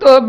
2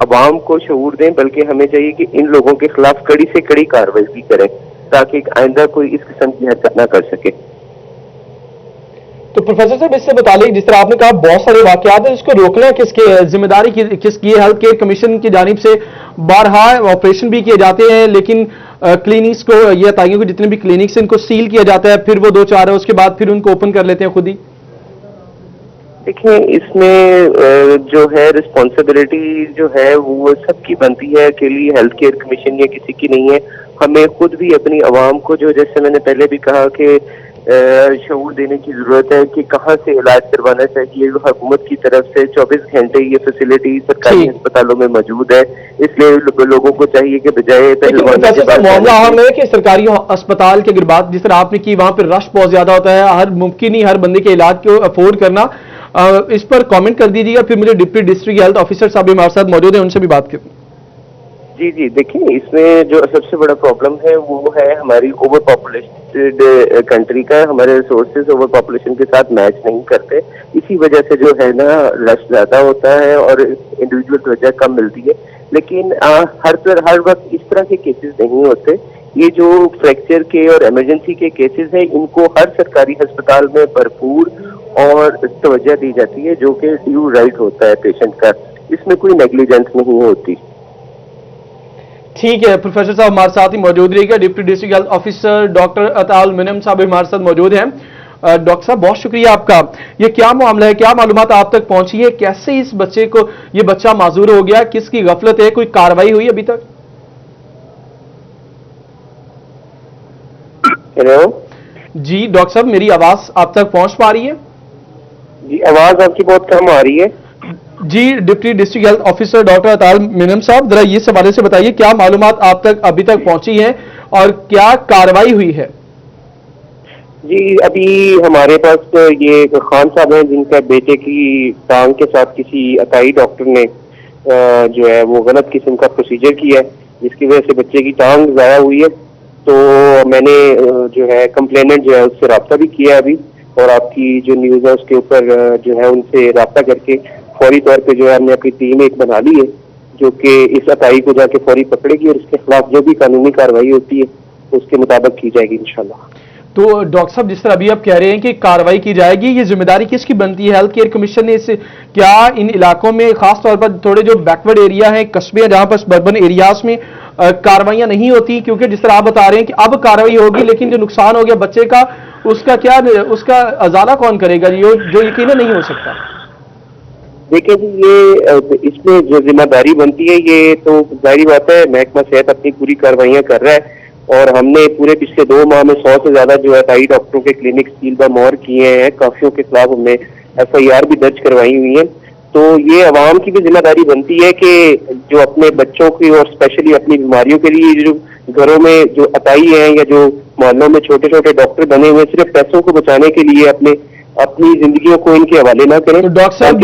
عوام کو شعور دیں، بلکہ ہمیں چاہیے کہ ان لوگوں کے خلاف کڑی سے کڑی کارروائی بھی کریں تاکہ آئندہ کوئی اس قسم کی حرکت نہ کر سکے۔ تو پروفیسر صاحب اس سے متعلق جس طرح آپ نے کہا بہت سارے واقعات ہیں، اس کو روکنا کس کی ذمہ داری کس کی ہے؟ ہیلتھ کیئر کمیشن کی جانب سے بارہا آپریشن بھی کیے جاتے ہیں، لیکن کلینکس کو یہ عطائیوں کے جتنے بھی کلینکس ہیں ان کو سیل کیا جاتا ہے، پھر وہ 2-4 ہے اس کے بعد پھر ان کو اوپن کر لیتے ہیں خود ہی۔ دیکھیں اس میں جو ہے رسپانسبلٹی جو ہے وہ سب کی بنتی ہے، اکیلی ہیلتھ کیئر کمیشن یا کسی کی نہیں ہے۔ ہمیں خود بھی اپنی عوام کو جو جیسے میں نے پہلے بھی کہا کہ شعور دینے کی ضرورت ہے کہ کہاں سے علاج کروانا چاہیے۔ حکومت کی طرف سے 24 گھنٹے یہ فیسلٹی سرکاری ہسپتالوں میں موجود ہے، اس لیے لوگوں کو چاہیے کہ بجائے معاملہ اہم ہے کہ سرکاری اسپتال کی اگر بات جس طرح آپ نے کی وہاں پہ رش بہت زیادہ ہوتا ہے، ہر ممکن ہی ہر بندے کے علاج کو افورڈ کرنا، اس پر کامنٹ کر دیجیے گا، پھر مجھے ڈپٹی ڈسٹرکٹ ہیلتھ آفیسر صاحب بھی ہمارے ساتھ موجود ہیں، ان سے بھی بات کریں۔ جی دیکھیں اس میں جو سب سے بڑا پرابلم ہے وہ ہے ہماری اوور پاپولیٹڈ کنٹری کا، ہمارے ریسورسز اوور پاپولیشن کے ساتھ میچ نہیں کرتے، اسی وجہ سے جو ہے نا رش زیادہ ہوتا ہے اور انڈیویجول توجہ کم ملتی ہے۔ لیکن ہر وقت اس طرح کے کیسز نہیں ہوتے، یہ جو فریکچر کے اور ایمرجنسی کے کیسز ہیں ان کو ہر سرکاری ہسپتال میں بھرپور اور توجہ دی جاتی ہے، جو کہ ڈیو رائٹ ہوتا ہے پیشنٹ کا، اس میں کوئی نیگلیجنس نہیں ہوتی۔ ٹھیک ہے، پروفیسر صاحب ہمارے ساتھ ہی موجود رہے گا، deputy district health officer doctor Ata ul-Munim صاحب ہمارے ساتھ موجود ہیں۔ ڈاکٹر صاحب بہت شکریہ آپ کا، یہ کیا معاملہ ہے، کیا معلومات آپ تک پہنچی ہے، کیسے اس بچے کو یہ بچہ معذور ہو گیا، کس کی غفلت ہے، کوئی کارروائی ہوئی ابھی تک؟ ہیلو جی ڈاکٹر صاحب میری آواز آپ تک پہنچ پا رہی ہے؟ جی آواز آپ کی بہت کم آ رہی ہے۔ جی deputy district health officer doctor Ata ul-Munim صاحب ذرا اس حوالے سے بتائیے کیا معلومات آپ تک ابھی تک پہنچی ہیں اور کیا کارروائی ہوئی ہے؟ جی ابھی ہمارے پاس یہ خان صاحب ہیں جن کا بیٹے کی ٹانگ کے ساتھ کسی عطائی ڈاکٹر نے جو ہے وہ غلط قسم کا پروسیجر کیا ہے جس کی وجہ سے بچے کی ٹانگ ضائع ہوئی ہے، تو میں نے جو ہے کمپلیننٹ جو ہے اس سے رابطہ بھی کیا ابھی، اور آپ کی جو نیوز ہے اس کے اوپر جو ہے ان سے رابطہ کر کے فوری طور پہ جو ہے ہم نے اپنی ٹیم ایک بنا لی ہے جو کہ اس عطائی کو جا کے فوری پکڑے گی اور اس کے خلاف جو بھی قانونی کارروائی ہوتی ہے اس کے مطابق کی جائے گی انشاءاللہ۔ تو ڈاکٹر صاحب جس طرح ابھی آپ کہہ رہے ہیں کہ کارروائی کی جائے گی، یہ ذمہ داری کس کی بنتی ہے؟ ہیلتھ کیئر کمیشن نے کیا ان علاقوں میں خاص طور پر تھوڑے جو بیکورڈ ایریا ہیں، قصبے ہیں جہاں پر سبربن ایریاز میں کارروائیاں نہیں ہوتی، کیونکہ جس طرح آپ بتا رہے ہیں کہ اب کارروائی ہوگی لیکن جو نقصان ہو گیا بچے کا اس کا ازالہ کون کرے گا جو یقیناً نہیں ہو سکتا؟ دیکھیں جی یہ اس میں جو ذمہ داری بنتی ہے یہ تو ظاہری بات ہے محکمہ صحت اپنی پوری کارروائیاں کر رہا ہے، اور ہم نے پورے پچھلے 2 ماہ میں 100 سے زیادہ جو عطائی ڈاکٹروں کے کلینک سیل بمور کیے ہیں، کافیوں کے خلاف ہم نے FIR بھی درج کروائی ہوئی ہیں۔ تو یہ عوام کی بھی ذمہ داری بنتی ہے کہ جو اپنے بچوں کی اور اسپیشلی اپنی بیماریوں کے لیے جو گھروں میں جو عطائی ہیں یا جو محلوں میں چھوٹے چھوٹے ڈاکٹر بنے ہوئے صرف پیسوں کو بچانے کے لیے اپنی زندگیوں کو ان کے حوالے نہ کریں، ڈاکٹر صاحب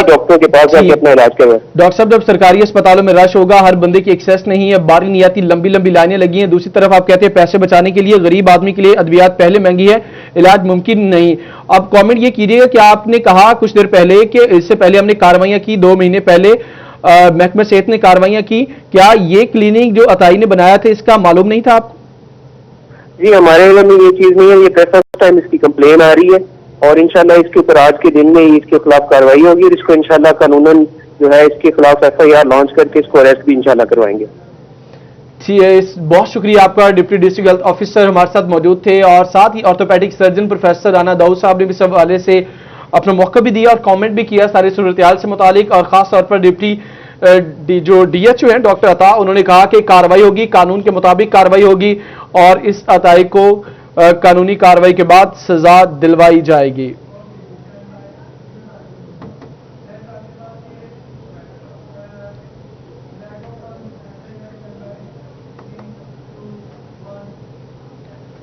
ڈاکٹروں کے پاس جا کے اپنا علاج کروائیں۔ ڈاکٹر صاحب جب سرکاری اسپتالوں میں رش ہوگا، ہر بندے کی ایکسیس نہیں ہے، باری نہیں آتی، لمبی لمبی لائنیں لگی ہیں، دوسری طرف آپ کہتے ہیں پیسے بچانے کے لیے غریب آدمی کے لیے ادویات پہلے مہنگی ہے، علاج ممکن نہیں۔ اب کامنٹ یہ کیجیے گا کہ آپ نے کہا کچھ دیر پہلے کہ اس سے پہلے ہم نے کارروائیاں کی، 2 مہینے پہلے محکمہ صحت نے کارروائیاں کی، کیا یہ کلینک جو عطائی نے بنایا تھا اس کا معلوم نہیں تھا آپ کو؟ جی ہمارے علم میں یہ چیز نہیں ہے، یہ فرسٹ ٹائم اس کی کمپلین آ رہی ہے اور انشاءاللہ اس کے اوپر آج کے دن میں ہی اس کے خلاف کارروائی ہوگی اور اس کو انشاءاللہ قانوناً جو ہے اس کے خلاف FIR لانچ کر کے اس کو اریسٹ بھی انشاءاللہ کروائیں گے۔ بہت شکریہ آپ کا، ڈپٹی ڈسٹرکٹ ہیلتھ آفیسر ہمارے ساتھ موجود تھے، اور ساتھ ہی آرتھوپیڈک سرجن پروفیسر رانا داؤد صاحب نے بھی اس حوالے سے اپنا موقع بھی دیا اور کامنٹ بھی کیا ساری صورتحال سے متعلق، اور خاص طور پر ڈپٹی جو DHO ہیں ڈاکٹر عطا، انہوں نے کہا کہ کارروائی ہوگی، قانون کے مطابق کارروائی ہوگی اور اس عطائی کو قانونی کارروائی کے بعد سزا دلوائی جائے گی۔